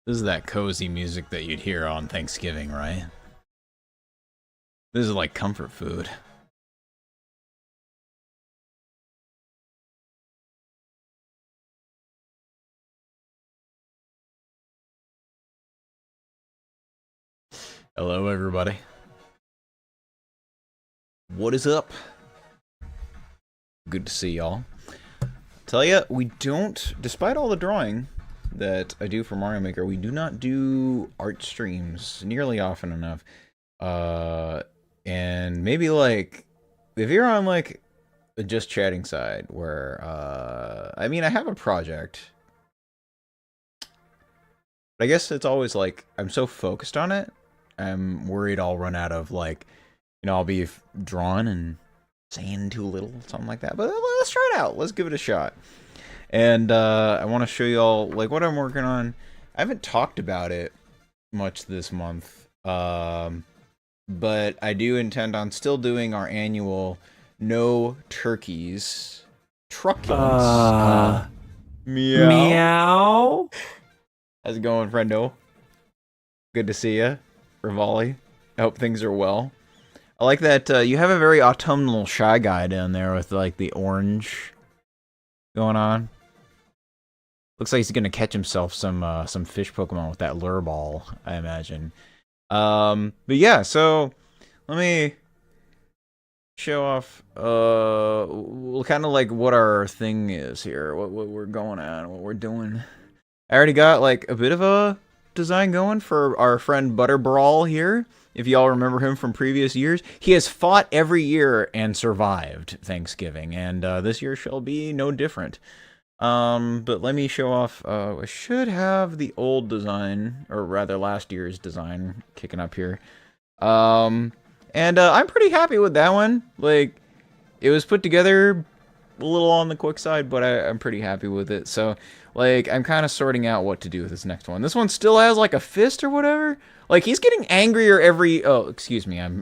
This is that cozy music that you'd hear on Thanksgiving, right? This is like comfort food. Hello, everybody. What is up? Good to see y'all. Tell ya, we don't, despite all the drawing that I do for Mario Maker, we do not do art streams nearly often enough. And maybe like, if you're on like the just chatting side where, I mean, I have a project. But I guess it's always like, I'm so focused on it, I'm worried I'll run out of like, I'll be drawn and saying too little, something like that. But let's try it out. Let's give it a shot. And I want to show you all like what I'm working on. I haven't talked about it much this month, but I do intend on still doing our annual No Turkeys truculence. Meow. Meow. How's it going, friendo? Good to see you, Rivali. I hope things are well. I like that you have a very autumnal Shy Guy down there with like the orange going on. Looks like he's gonna catch himself some fish Pokemon with that lure ball, I imagine. But yeah, so let me show off kind of like what our thing is here, what we're going on, what we're doing. I already got like a bit of a design going for our friend Butter Brawl here. If y'all remember him from previous years, he has fought every year and survived Thanksgiving, and this year shall be no different. But let me show off, I should have the old design, or rather last year's design kicking up here. And I'm pretty happy with that one. Like, it was put together a little on the quick side, but I'm pretty happy with it. So, like, I'm kind of sorting out what to do with this next one. This one still has, like, a fist or whatever. Like, he's getting angrier every... Oh, excuse me. I'm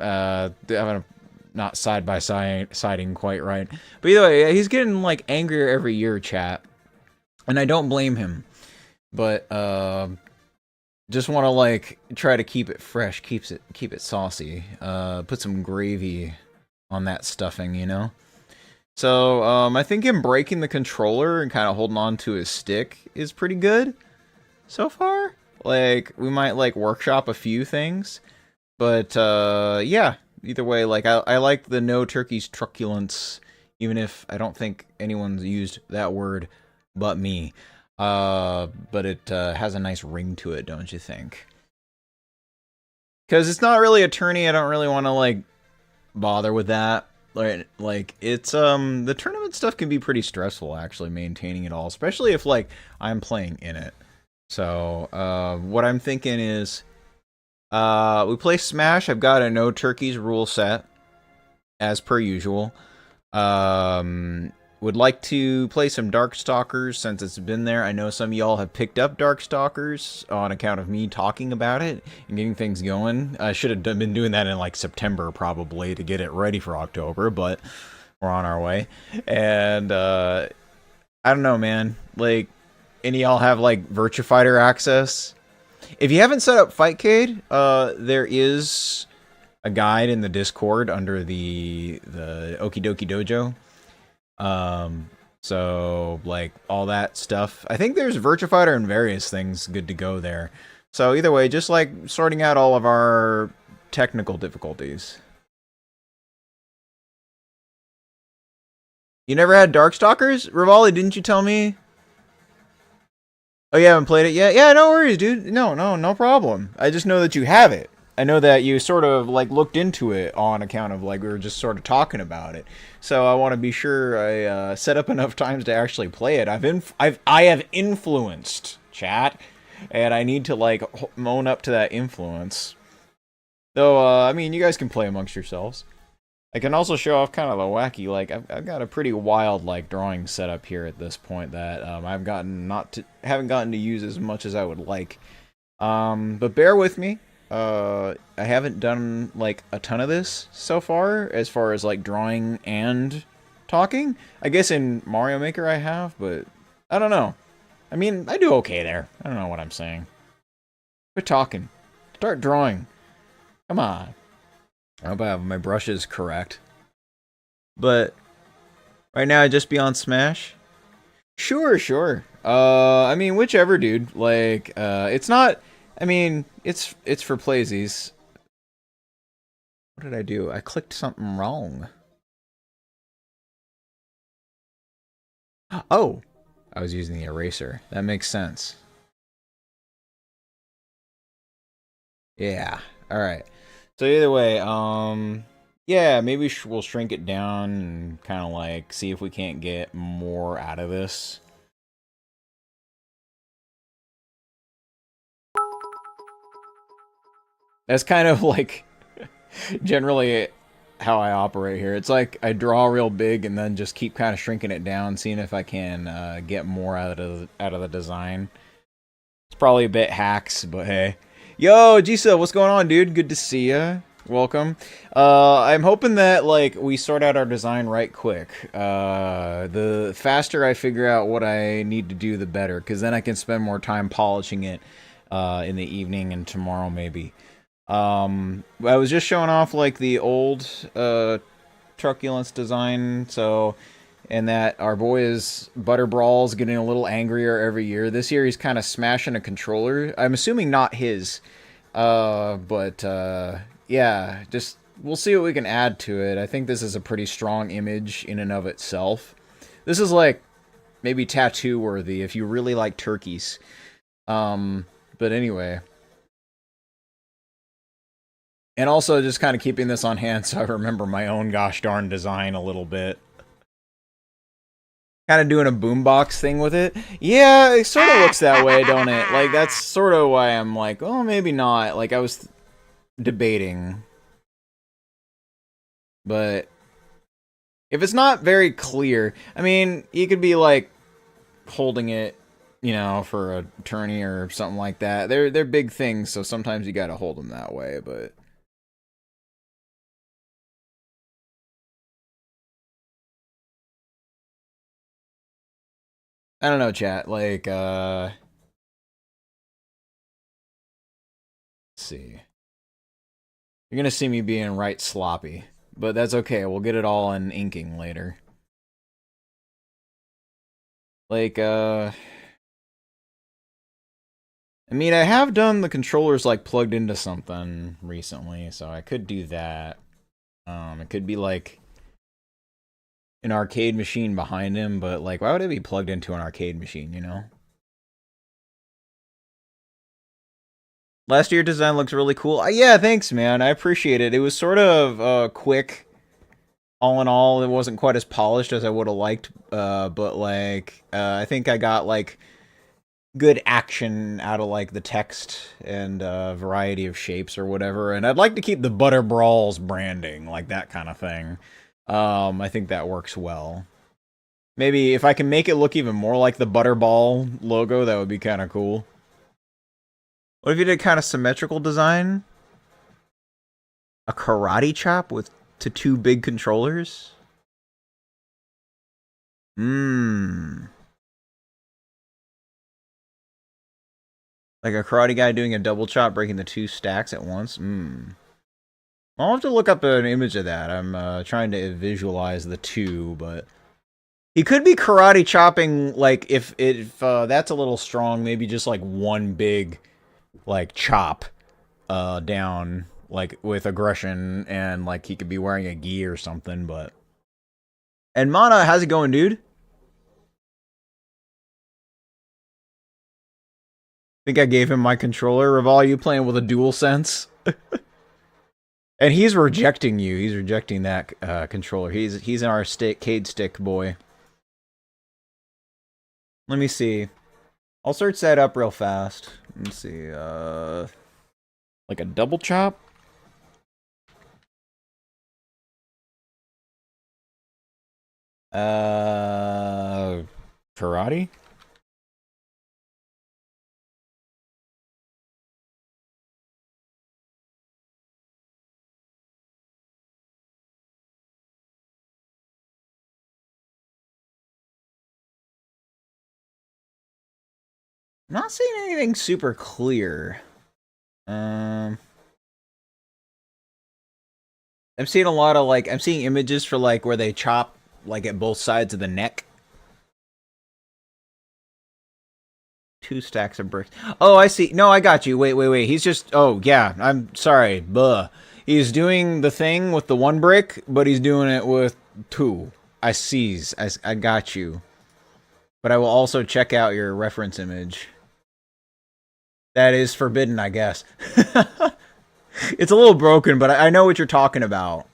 not side-by-siding quite right. But either way, he's getting, like, angrier every year, chat. And I don't blame him. But, just want to, like, try to keep it fresh, keep it saucy. Put some gravy on that stuffing, you know? So, I think him breaking the controller and kind of holding on to his stick is pretty good so far. Like, we might, like, workshop a few things. But, yeah, either way, like, I like the No Turkeys truculence, even if I don't think anyone's used that word but me. But it has a nice ring to it, don't you think? Because it's not really a tourney, I don't really want to, like, bother with that. Like, it's, the tournament stuff can be pretty stressful, actually, maintaining it all, especially if, like, I'm playing in it. So, what I'm thinking is, we play Smash. I've got a No Turkeys rule set, as per usual. Would like to play some Darkstalkers since it's been there. I know some of y'all have picked up Darkstalkers on account of me talking about it and getting things going. I should have been doing that in like September probably to get it ready for October, but we're on our way. And I don't know, man. Like, any of y'all have like Virtua Fighter access? If you haven't set up Fightcade, there is a guide in the Discord under the Okie Dokie Dojo. So, like, all that stuff. I think there's Virtua Fighter and various things good to go there. So, either way, just, like, sorting out all of our technical difficulties. You never had Darkstalkers? Rivali, didn't you tell me? Oh, you haven't played it yet? Yeah, no worries, dude. No problem. I just know that you have it. I know that you sort of, like, looked into it on account of, like, we were just sort of talking about it. So I want to be sure I set up enough times to actually play it. I have influenced, chat, and I need to, like, own up to that influence. Though, I mean, you guys can play amongst yourselves. I can also show off kind of the wacky, like, I've got a pretty wild, like, drawing setup here at this point that haven't gotten to use as much as I would like. But bear with me. I haven't done, like, a ton of this so far as, like, drawing and talking. I guess in Mario Maker I have, but I don't know. I mean, I do okay there. I don't know what I'm saying. Quit talking. Start drawing. Come on. I hope I have my brushes correct. But right now I just be on Smash. Sure, sure. I mean, whichever, dude. Like, it's not. I mean, it's for playsies. What did I do? I clicked something wrong. Oh, I was using the eraser. That makes sense. Yeah. All right. So either way, yeah, maybe we'll shrink it down and kind of like see if we can't get more out of this. That's kind of like generally how I operate here. It's like I draw real big and then just keep kind of shrinking it down, seeing if I can get more out of the design. It's probably a bit hacks, but hey. Yo, Gisa, what's going on, dude? Good to see ya. Welcome. I'm hoping that like we sort out our design right quick. The faster I figure out what I need to do, the better, because then I can spend more time polishing it in the evening and tomorrow maybe. I was just showing off like the old truculence design, so and that our boy is Butter Brawl's getting a little angrier every year. This year he's kind of smashing a controller. I'm assuming not his, but yeah, just we'll see what we can add to it. I think this is a pretty strong image in and of itself. This is like maybe tattoo worthy if you really like turkeys. But anyway. And also just kind of keeping this on hand so I remember my own gosh darn design a little bit. Kind of doing a boombox thing with it. Yeah, it sort of looks that way, don't it? Like, that's sort of why I'm like, oh, maybe not. Like, I was debating. But if it's not very clear, I mean, you could be like holding it, you know, for a tourney or something like that. They're big things, so sometimes you gotta hold them that way, but I don't know, chat. Like, let's see. You're gonna see me being right sloppy, but that's okay. We'll get it all in inking later. Like, I mean, I have done the controllers like plugged into something recently, so I could do that. It could be like an arcade machine behind him, but like, why would it be plugged into an arcade machine, you know? Last year design looks really cool. Yeah, thanks, man. I appreciate it. It was sort of quick. All in all, it wasn't quite as polished as I would have liked, but like, I think I got like good action out of like the text and variety of shapes or whatever. And I'd like to keep the Butter Brawls branding, like that kind of thing. I think that works well. Maybe if I can make it look even more like the Butterball logo, that would be kind of cool. What if you did kind of symmetrical design? A karate chop with to two big controllers? Mmm. Like a karate guy doing a double chop, breaking the two stacks at once? Mmm. I'll have to look up an image of that. I'm trying to visualize the two, but he could be karate chopping. Like if that's a little strong, maybe just like one big like chop down like with aggression, and like he could be wearing a gi or something. But and Mana, how's it going, dude? Think I gave him my controller. Raval, you playing with a dual sense? And he's rejecting you. He's rejecting that controller. He's in our Cade stick boy. Let me see. I'll search that up real fast. Let me see. Like a double chop. Uh, Karate. I'm not seeing anything super clear. Um, I'm seeing a lot of like I'm seeing images for like where they chop like at both sides of the neck. 2 stacks of bricks. Oh, I see. No, I got you. Wait. He's just. Oh, yeah. I'm sorry. Buh. He's doing the thing with the 1 brick, but he's doing it with 2. I sees. I got you. But I will also check out your reference image. That is forbidden, I guess. It's a little broken, but I know what you're talking about.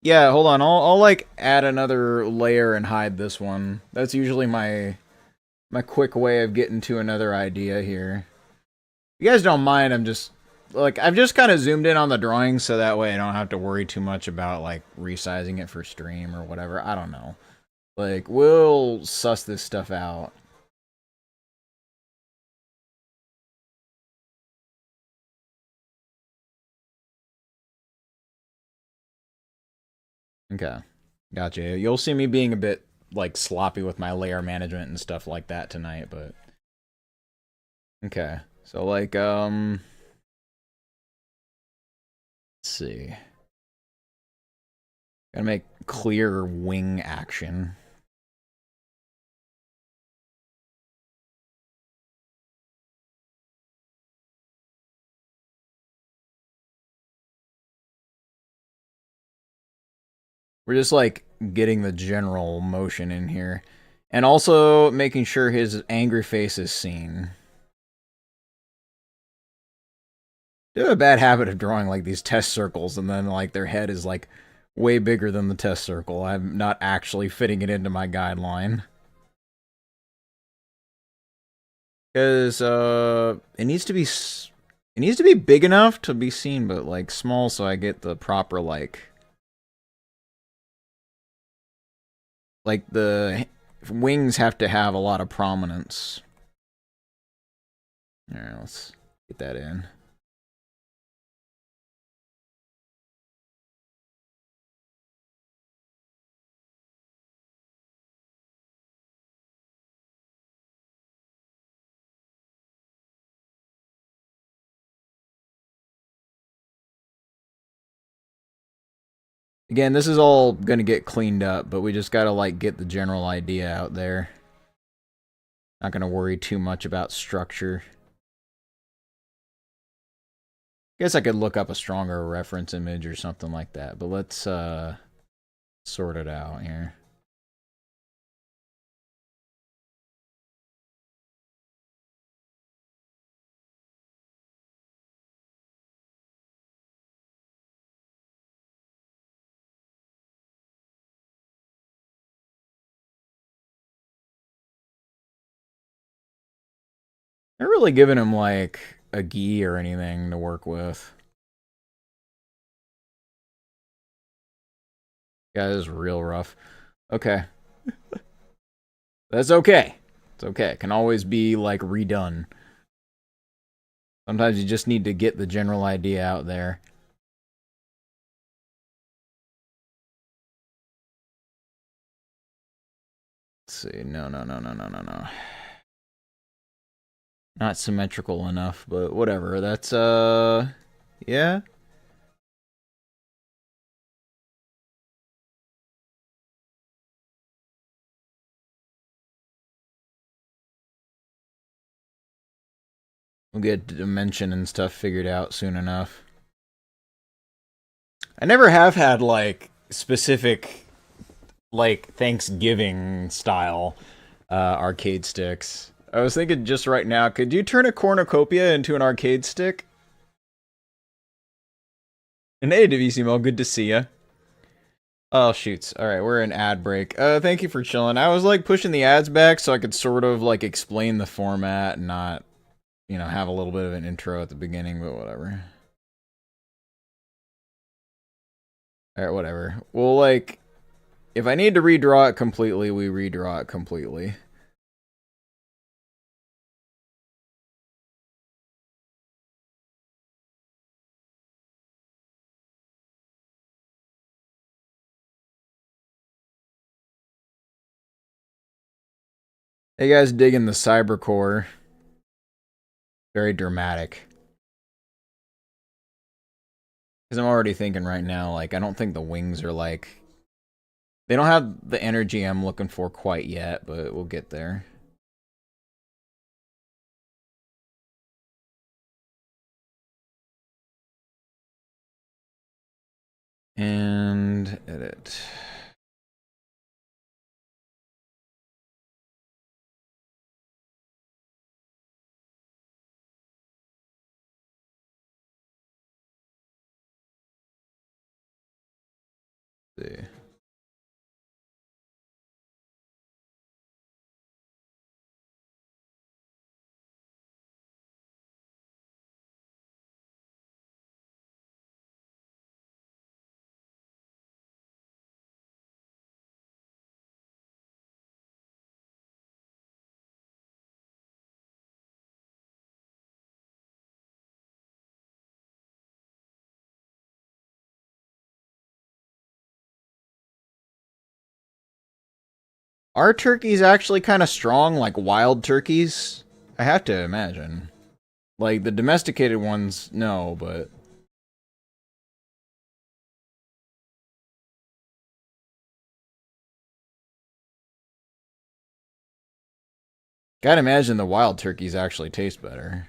Yeah, hold on. I'll like add another layer and hide this one. That's usually my quick way of getting to another idea here. If you guys don't mind, I'm just like I've just kind of zoomed in on the drawing so that way I don't have to worry too much about like resizing it for stream or whatever. I don't know. Like we'll suss this stuff out. Okay. Gotcha. You'll see me being a bit like sloppy with my layer management and stuff like that tonight, but okay. So like let's see. Gotta make clear wing action. We're just like getting the general motion in here. And also making sure his angry face is seen. I have a bad habit of drawing like these test circles and then like their head is like way bigger than the test circle. I'm not actually fitting it into my guideline. Because it needs to be big enough to be seen, but like small so I get the proper like the wings have to have a lot of prominence. Alright, let's get that in. Again, this is all going to get cleaned up, but we just got to like get the general idea out there. Not going to worry too much about structure. Guess I could look up a stronger reference image or something like that, but let's sort it out here. Not really giving him like a gi or anything to work with. Yeah, this is real rough. Okay. That's okay. It's okay. It can always be like redone. Sometimes you just need to get the general idea out there. Let's see. No. Not symmetrical enough, but whatever. That's, yeah. We'll get dimension and stuff figured out soon enough. I never have had, like, specific, like, Thanksgiving style arcade sticks. I was thinking just right now, could you turn a cornucopia into an arcade stick? And hey, Devissimo, good to see ya. Oh, shoots. Alright, we're in ad break. Thank you for chilling. I was, like, pushing the ads back so I could sort of, like, explain the format and not, you know, have a little bit of an intro at the beginning, but whatever. Alright, whatever. Well, like, if I need to redraw it completely, we redraw it completely. Hey guys digging the cybercore. Very dramatic. Because I'm already thinking right now, like, I don't think the wings are, like... They don't have the energy I'm looking for quite yet, but we'll get there. And edit. Let's see. Are turkeys actually kind of strong, like wild turkeys? I have to imagine. Like, the domesticated ones, no, but... Gotta imagine the wild turkeys actually taste better.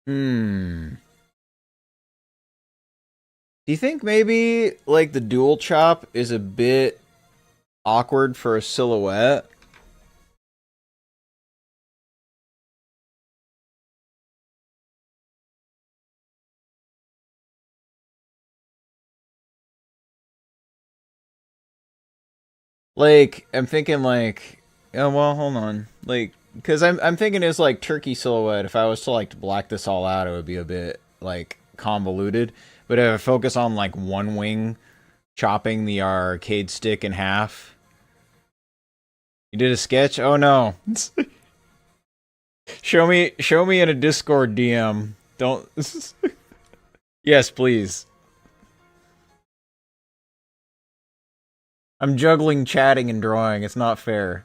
Hmm. Do you think maybe, like, the dual chop is a bit awkward for a silhouette? Like, I'm thinking, like... Oh, well, hold on. Like, because I'm thinking it's, like, turkey silhouette. If I was to, like, black this all out, it would be a bit, like, convoluted. But if I focus on, like, one wing chopping the arcade stick in half... You did a sketch? Oh, no. Show me in a Discord DM. Don't... Yes, please. I'm juggling chatting and drawing. It's not fair.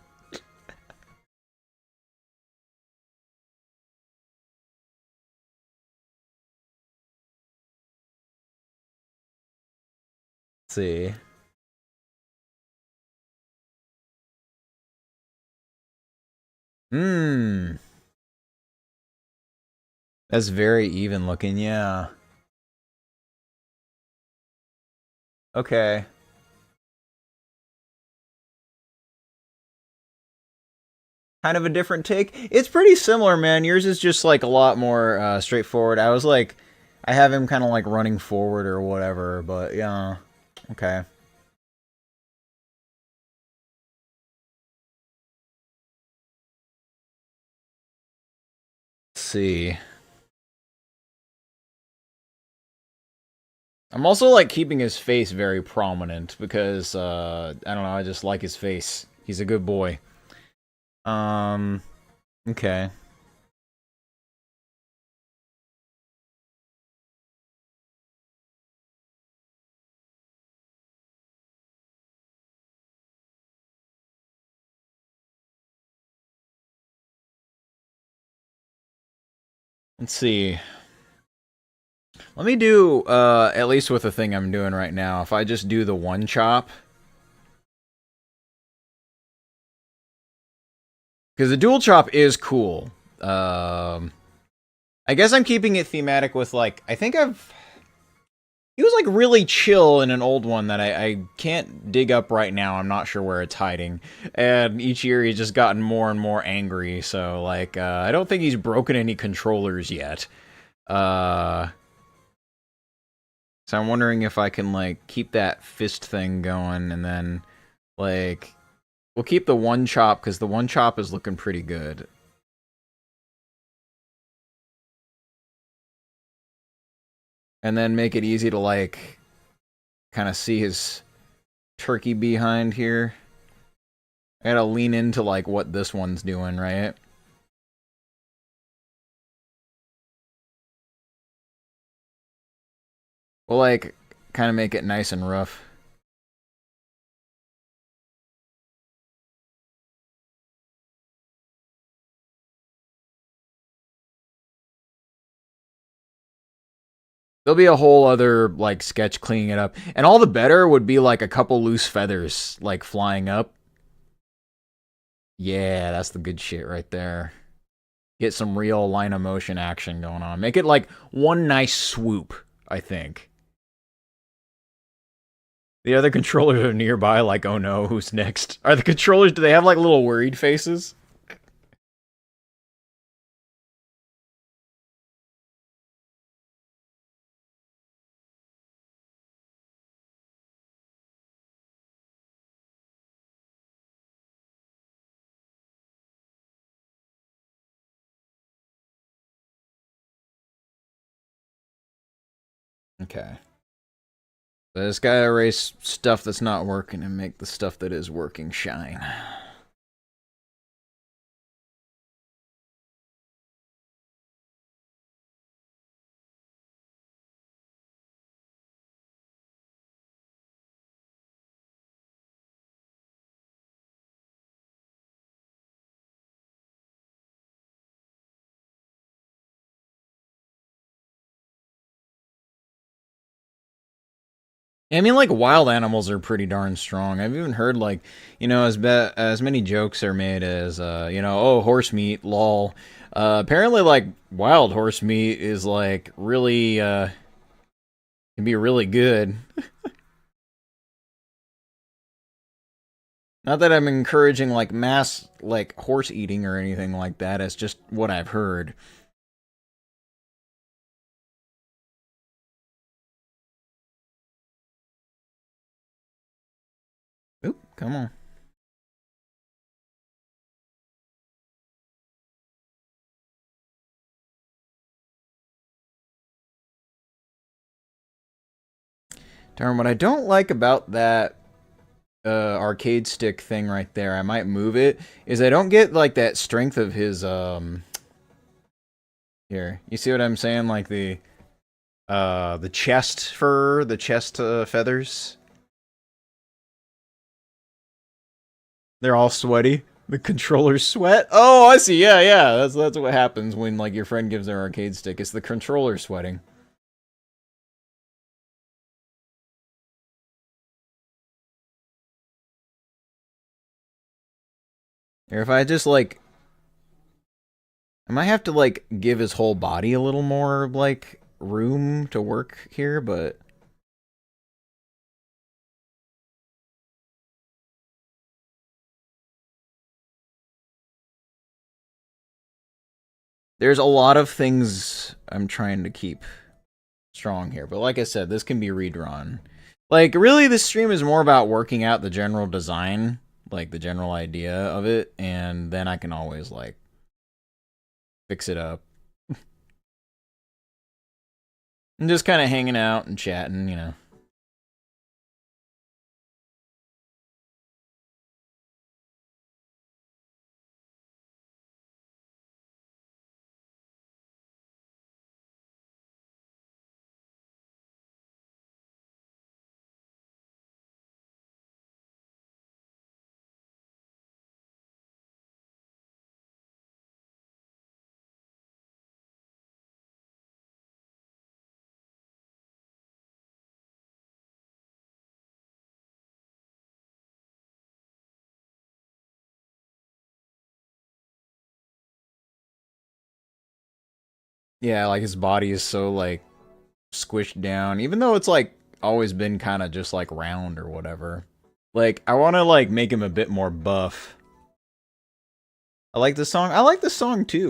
Let's see. Hmm. That's very even looking, yeah. Okay. Kind of a different take. It's pretty similar, man. Yours is just like a lot more straightforward. I was like, I have him kind of like running forward or whatever, but yeah. Okay. Let's see. I'm also like keeping his face very prominent because I don't know, I just like his face. He's a good boy. Um okay. Let's see. Let me do at least with the thing I'm doing right now. If I just do the one chop, because the dual chop is cool. I guess I'm keeping it thematic with like I think I've He was like really chill in an old one that I can't dig up right now. I'm not sure where it's hiding. And each year he's just gotten more and more angry. So like I don't think he's broken any controllers yet. Uh, so I'm wondering if I can like keep that fist thing going and then like we'll keep the one chop because the one chop is looking pretty good. And then make it easy to like kind of see his turkey behind here. I gotta lean into like what this one's doing, right? We'll like kind of make it nice and rough. There'll be a whole other like sketch cleaning it up. And all the better would be like a couple loose feathers like flying up. Yeah, that's the good shit right there. Get some real line of motion action going on. Make it like one nice swoop, I think. The other controllers are nearby, like, oh no, who's next? Are the controllers, do they have like little worried faces? Okay. So this guy erase stuff that's not working and make the stuff that is working shine. I mean, like wild animals are pretty darn strong. I've even heard like, as many jokes are made as, oh, horse meat, lol. Apparently, like wild horse meat is like really can be really good. Not that I'm encouraging like mass like horse eating or anything like that. It's just what I've heard. Oop, come on. Darn, what I don't like about that arcade stick thing right there, I might move it, is I don't get like that strength of his here. You see what I'm saying? Like the chest fur, the chest feathers. They're all sweaty. The controllers sweat. Oh, I see. Yeah, yeah. That's what happens when like your friend gives their arcade stick. It's the controller sweating. Or if I just like I might have to like give his whole body a little more like room to work here, but there's a lot of things I'm trying to keep strong here. But like I said, this can be redrawn. Like really this stream is more about working out the general design, like the general idea of it, and then I can always like fix it up. And just kind of hanging out and chatting. Yeah, like his body is so like squished down, even though it's like always been kind of just like round or whatever. Like, I want to like make him a bit more buff. I like the song. I like the song too.